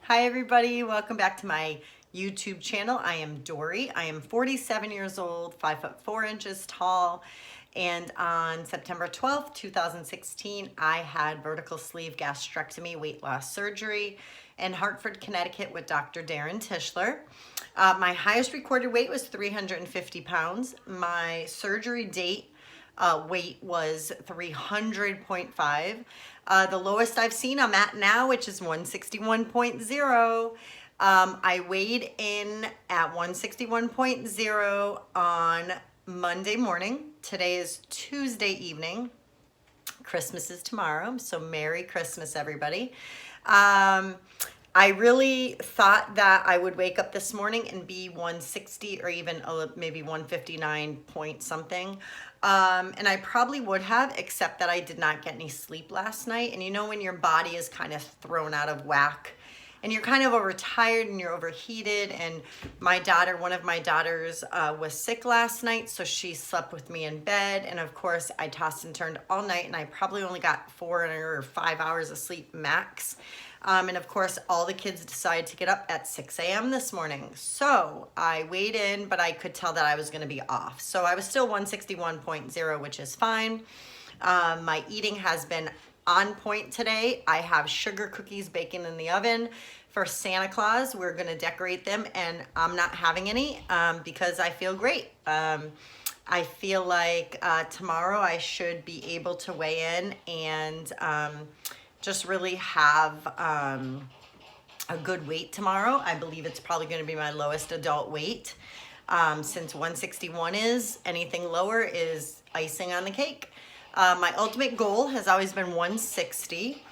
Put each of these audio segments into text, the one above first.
Hi everybody, welcome back to my YouTube channel. I am Dory. I am 47 years old, 5'4" tall, and on September 12th, 2016, I had vertical sleeve gastrectomy weight loss surgery in Hartford, Connecticut with Dr. Darren Tischler. My highest recorded weight was 350 pounds. My surgery date weight was 300.5. The lowest I've seen I'm at now, which is 161.0. I weighed in at 161.0 on Monday morning. Today is Tuesday evening. Christmas is tomorrow, so Merry Christmas, everybody. I really thought that I would wake up this morning and be 160 or even maybe 159 point something. And I probably would have, except that I did not get any sleep last night. And you know when your body is kind of thrown out of whack and you're kind of overtired and you're overheated. And my daughter, one of my daughters was sick last night, so she slept with me in bed. And of course I tossed and turned all night and I probably only got 4 or 5 hours of sleep max. And of course, all the kids decided to get up at 6 a.m. this morning. So I weighed in, but I could tell that I was going to be off. So I was still 161.0, which is fine. My eating has been on point today. I have sugar cookies baking in the oven for Santa Claus. We're going to decorate them, and I'm not having any because I feel great. I feel like tomorrow I should be able to weigh in and just really have a good weight tomorrow. I believe it's probably going to be my lowest adult weight. Since 161 is, anything lower is icing on the cake. My ultimate goal has always been 160.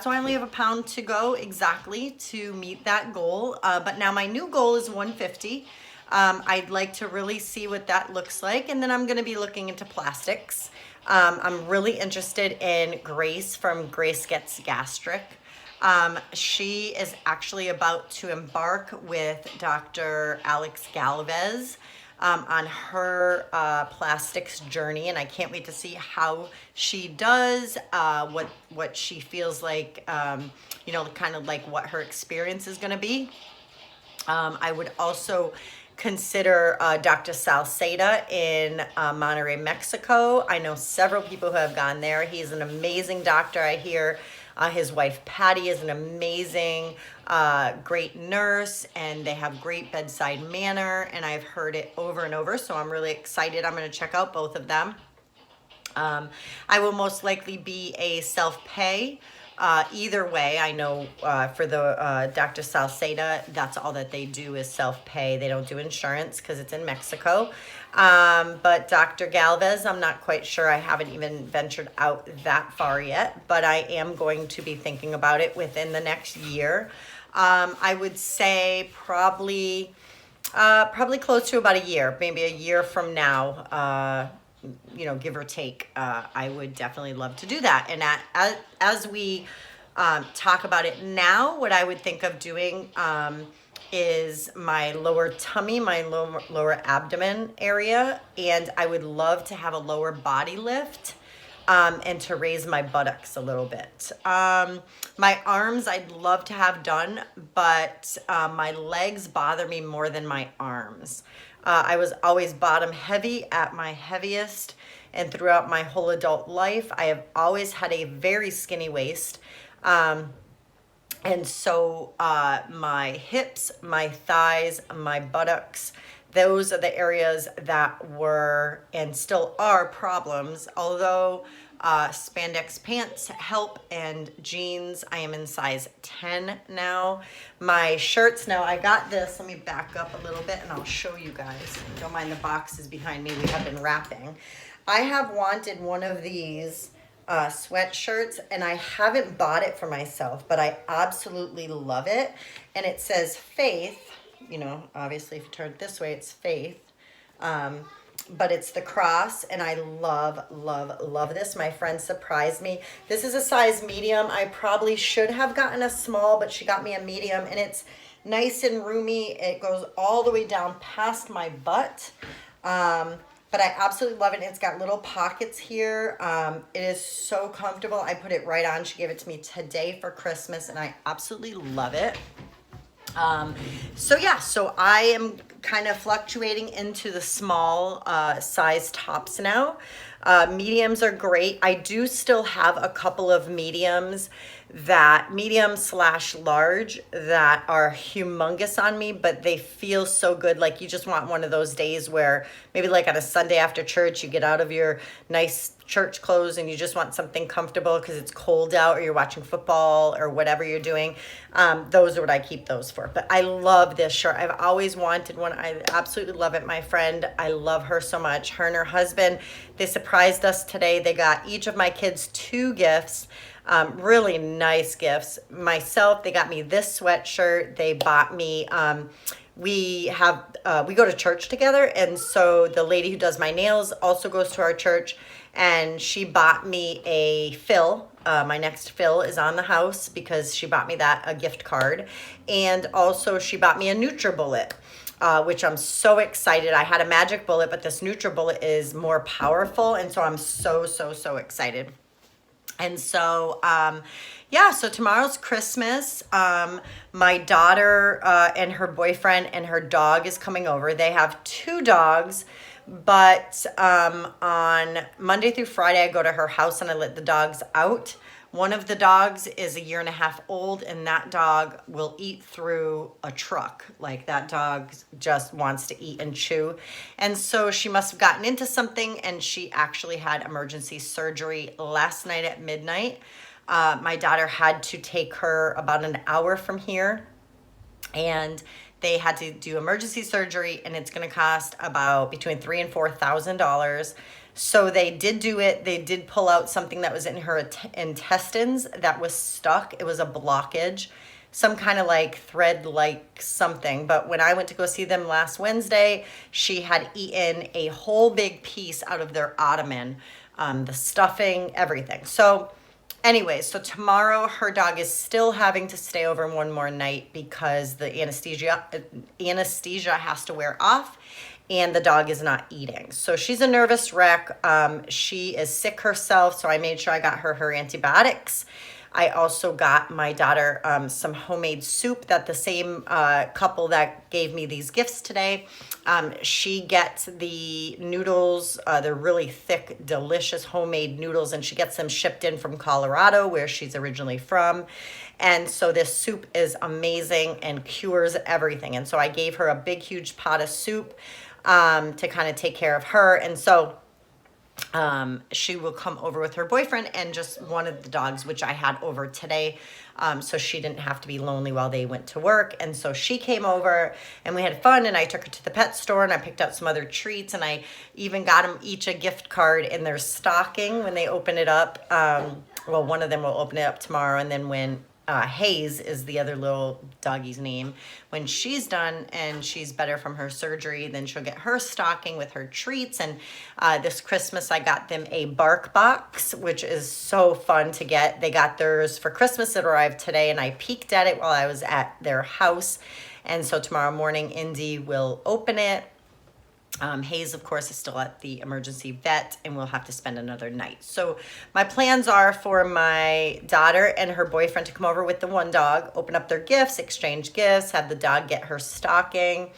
So I only have a pound to go exactly to meet that goal. But now my new goal is 150. I'd like to really see what that looks like. And then I'm going to be looking into plastics. I'm really interested in Grace from Grace Gets Gastric. She is actually about to embark with Dr. Alex Galvez on her plastics journey, and I can't wait to see how she does, what she feels like, kind of like what her experience is going to be. I would also consider Dr. Salceda in Monterrey, Mexico. I know several people who have gone there. He's an amazing doctor. I hear his wife Patty is an amazing, great nurse, and they have great bedside manner, and I've heard it over and over, so I'm really excited. I'm going to check out both of them. I will most likely be a self-pay. Either way, I know for the Dr. Salceda, that's all that they do is self-pay. They don't do insurance because it's in Mexico. But Dr. Galvez, I'm not quite sure. I haven't even ventured out that far yet, but I am going to be thinking about it within the next year. I would say probably close to about a year, maybe a year from now, give or take. I would definitely love to do that. And as we talk about it now, what I would think of doing is my lower tummy, my lower abdomen area, and I would love to have a lower body lift and to raise my buttocks a little bit. My arms I'd love to have done, but my legs bother me more than my arms. I was always bottom heavy at my heaviest, and throughout my whole adult life, I have always had a very skinny waist. And so my hips, my thighs, my buttocks, those are the areas that were and still are problems. Although spandex pants help and jeans, I am in size 10 now. My shirts, now I got this, let me back up a little bit and I'll show you guys. Don't mind the boxes behind me, we have been wrapping. I have wanted one of these sweatshirts, and I haven't bought it for myself, but I absolutely love it. And it says faith, obviously if you turn it this way, it's faith. But it's the cross, and I love, love, love this. My friend surprised me. This is a size medium. I probably should have gotten a small, but she got me a medium, and it's nice and roomy. It goes all the way down past my butt. But I absolutely love it. It's got little pockets here. It is so comfortable. I put it right on. She gave it to me today for Christmas, and I absolutely love it. So yeah, so I am kind of fluctuating into the small size tops now. Mediums are great. I do still have a couple of mediums, that medium slash large, that are humongous on me, but they feel so good. Like you just want one of those days where maybe like on a Sunday after church, you get out of your nice church clothes and you just want something comfortable because it's cold out or you're watching football or whatever you're doing. Those are what I keep those for. But I love this shirt. I've always wanted one. I absolutely love it. My friend, I love her so much. Her and her husband, they surprised us today. They got each of my kids 2 gifts. Really nice gifts. Myself, they got me this sweatshirt. They bought me, we go to church together, and so the lady who does my nails also goes to our church, and she bought me a fill. My next fill is on the house because she bought me a gift card, and also she bought me a NutriBullet, which I'm so excited. I had a Magic Bullet, but this NutriBullet is more powerful, and so I'm so excited. And so, yeah, so tomorrow's Christmas. My daughter and her boyfriend and her dog is coming over. They have 2 dogs, but on Monday through Friday, I go to her house and I let the dogs out. One of the dogs is 1.5 years old, and that dog will eat through a truck. Like, that dog just wants to eat and chew. And so she must have gotten into something, and she actually had emergency surgery last night at midnight. My daughter had to take her about an hour from here, and they had to do emergency surgery, and it's going to cost about between $3,000 and $4,000. So they did do it. They did pull out something that was in her intestines that was stuck. It was a blockage, some kind of like thread like something. But when I went to go see them last Wednesday, she had eaten a whole big piece out of their abdomen, the stuffing, everything. So anyway, so tomorrow her dog is still having to stay over one more night because the anesthesia has to wear off, and the dog is not eating. So she's a nervous wreck. She is sick herself, so I made sure I got her antibiotics. I also got my daughter some homemade soup that the same couple that gave me these gifts today. She gets the noodles. They're really thick, delicious homemade noodles, and she gets them shipped in from Colorado, where she's originally from. And so this soup is amazing and cures everything. And so I gave her a big, huge pot of soup to kind of take care of her. And so she will come over with her boyfriend and just one of the dogs, which I had over today, so she didn't have to be lonely while they went to work. And so she came over and we had fun, and I took her to the pet store and I picked out some other treats, and I even got them each a gift card in their stocking when they open it up. Well, one of them will open it up tomorrow, and then when Hayes is the other little doggy's name. When she's done and she's better from her surgery, then she'll get her stocking with her treats. And this Christmas, I got them a bark box, which is so fun to get. They got theirs for Christmas. It arrived today, and I peeked at it while I was at their house. And so tomorrow morning, Indy will open it. Hayes, of course, is still at the emergency vet, and we'll have to spend another night. So my plans are for my daughter and her boyfriend to come over with the one dog, open up their gifts, exchange gifts, have the dog get her stocking.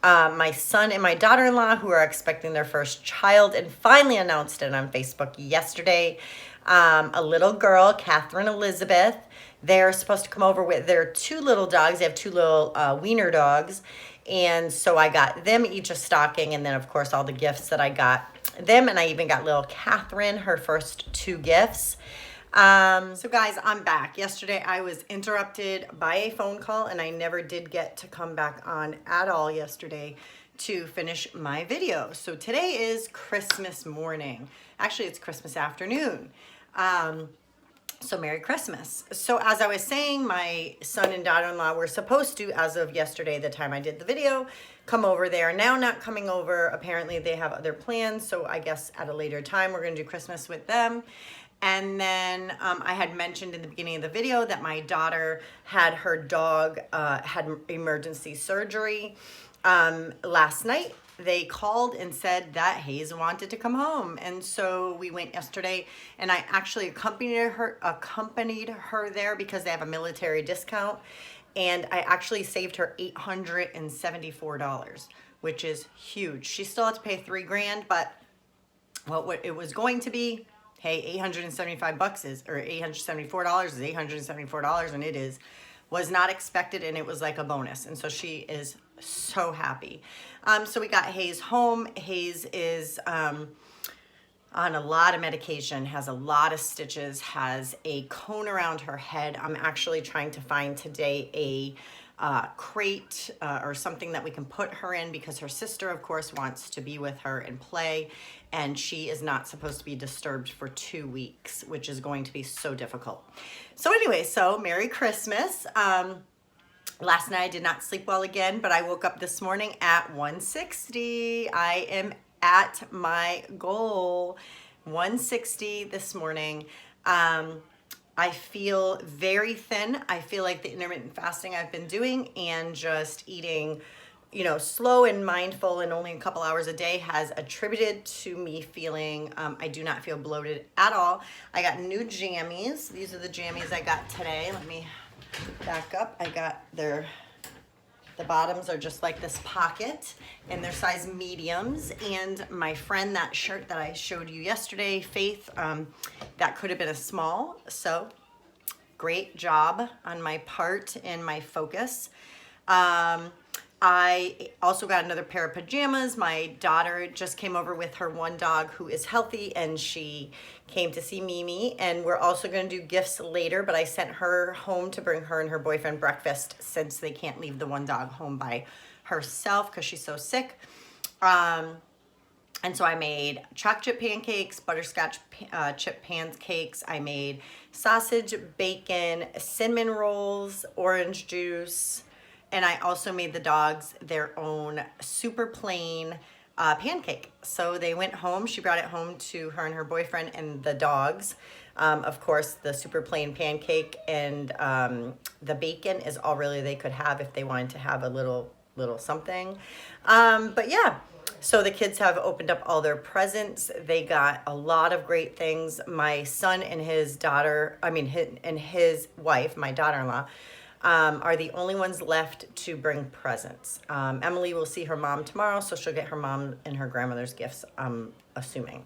My son and my daughter-in-law, who are expecting their first child and finally announced it on Facebook yesterday, a little girl, Catherine Elizabeth. They're supposed to come over with their 2 little dogs. They have 2 little wiener dogs. And so I got them each a stocking, and then of course all the gifts that I got them, and I even got little Catherine her first 2 gifts. So guys, I'm back. Yesterday I was interrupted by a phone call, and I never did get to come back on at all yesterday to finish my video. So today is Christmas morning. Actually, it's Christmas afternoon. So Merry Christmas. So as I was saying, my son and daughter-in-law were supposed to, as of yesterday, the time I did the video, come over. They are now not coming over. Apparently they have other plans. So I guess at a later time, we're going to do Christmas with them. And then I had mentioned in the beginning of the video that my daughter had her dog had emergency surgery last night. They called and said that Hayes wanted to come home, and so we went yesterday, and I actually accompanied her there because they have a military discount. and I actually saved her $874, which is huge. She still had to pay $3,000, but what it was going to be, hey, 875 bucks is, or $874 is $874, and was not expected, and it was like a bonus. And so she is so happy. So we got Hayes home. Hayes is on a lot of medication, has a lot of stitches, has a cone around her head. I'm actually trying to find today a crate or something that we can put her in, because her sister, of course, wants to be with her and play, and she is not supposed to be disturbed for 2 weeks, which is going to be so difficult. So anyway, so Merry Christmas. Last night I did not sleep well again, but I woke up this morning at 160. I am at my goal, 160 this morning. I feel very thin. I feel like the intermittent fasting I've been doing and just eating, slow and mindful and only a couple hours a day has attributed to me feeling, I do not feel bloated at all. I got new jammies. These are the jammies I got today. Let me back up. I got the bottoms are just like this pocket, and they're size mediums. And my friend, that shirt that I showed you yesterday, Faith, that could have been a small. So great job on my part and my focus. I also got another pair of pajamas. My daughter just came over with her one dog who is healthy, and she came to see Mimi, and we're also going to do gifts later, but I sent her home to bring her and her boyfriend breakfast, since they can't leave the one dog home by herself because she's so sick. And so I made chocolate chip pancakes, butterscotch chip pancakes. I made sausage, bacon, cinnamon rolls, orange juice, and I also made the dogs their own super plain pancake. So they went home. She brought it home to her and her boyfriend and the dogs. Of course, the super plain pancake and the bacon is all really they could have if they wanted to have a little something. But yeah, so the kids have opened up all their presents. They got a lot of great things. My son and his wife, my daughter-in-law, are the only ones left to bring presents. Emily will see her mom tomorrow, so she'll get her mom and her grandmother's gifts, I'm assuming.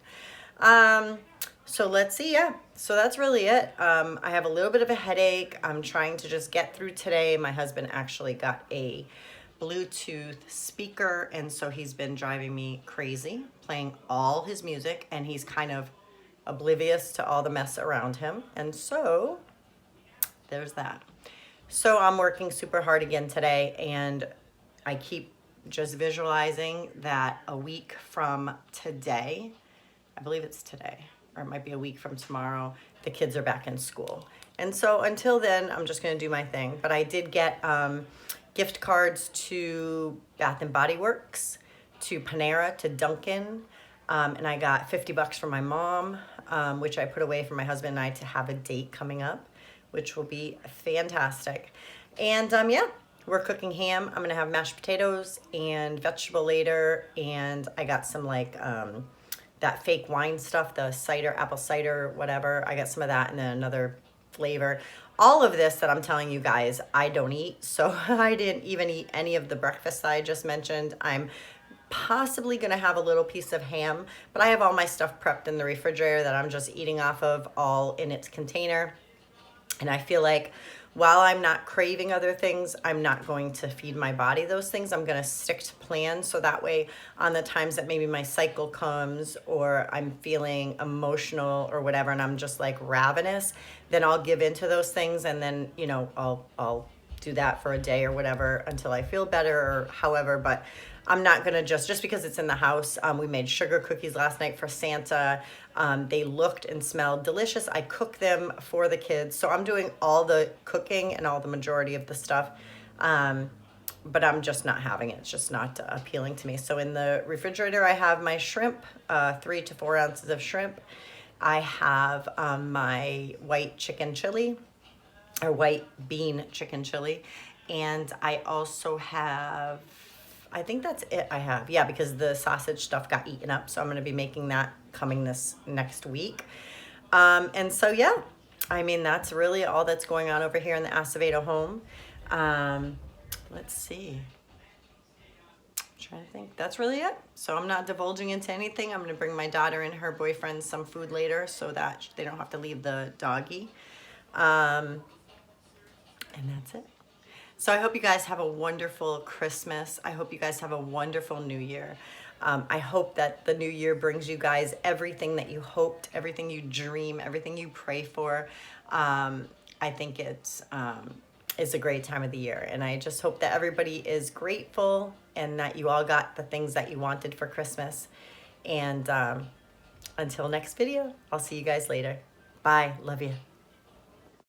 So let's see, yeah. So that's really it. I have a little bit of a headache. I'm trying to just get through today. My husband actually got a Bluetooth speaker, and so he's been driving me crazy, playing all his music, and he's kind of oblivious to all the mess around him. And so there's that. So I'm working super hard again today, and I keep just visualizing that a week from today, I believe it's today, or it might be a week from tomorrow, the kids are back in school. And so until then, I'm just going to do my thing. But I did get gift cards to Bath and Body Works, to Panera, to Dunkin', and I got $50 from my mom, which I put away for my husband and I to have a date coming up, which will be fantastic. And yeah, we're cooking ham. I'm gonna have mashed potatoes and vegetable later, and I got some that fake wine stuff, the cider, apple cider, whatever. I got some of that, and then another flavor. All of this that I'm telling you guys, I don't eat, so I didn't even eat any of the breakfast that I just mentioned. I'm possibly gonna have a little piece of ham, but I have all my stuff prepped in the refrigerator that I'm just eating off of, all in its container. And I feel like while I'm not craving other things, I'm not going to feed my body those things. I'm going to stick to plan, so that way on the times that maybe my cycle comes or I'm feeling emotional or whatever and I'm just like ravenous, then I'll give into those things, and then, I'll do that for a day or whatever until I feel better or however. But I'm not gonna just because it's in the house. We made sugar cookies last night for Santa. They looked and smelled delicious. I cooked them for the kids. So I'm doing all the cooking and all the majority of the stuff. But I'm just not having it. It's just not appealing to me. So in the refrigerator, I have my shrimp, 3 to 4 ounces of shrimp. I have my white chicken chili, or white bean chicken chili. And I also have, I think that's it I have. Yeah, because the sausage stuff got eaten up. So I'm going to be making that coming this next week. And so, yeah, I mean, that's really all that's going on over here in the Acevedo home. Let's see. Trying to think. That's really it. So I'm not divulging into anything. I'm going to bring my daughter and her boyfriend some food later so that they don't have to leave the doggy. And that's it. So I hope you guys have a wonderful Christmas. I hope you guys have a wonderful New Year. I hope that the new year brings you guys everything that you hoped, everything you dream, everything you pray for. I think it's a great time of the year. And I just hope that everybody is grateful and that you all got the things that you wanted for Christmas. And until next video, I'll see you guys later. Bye. Love you.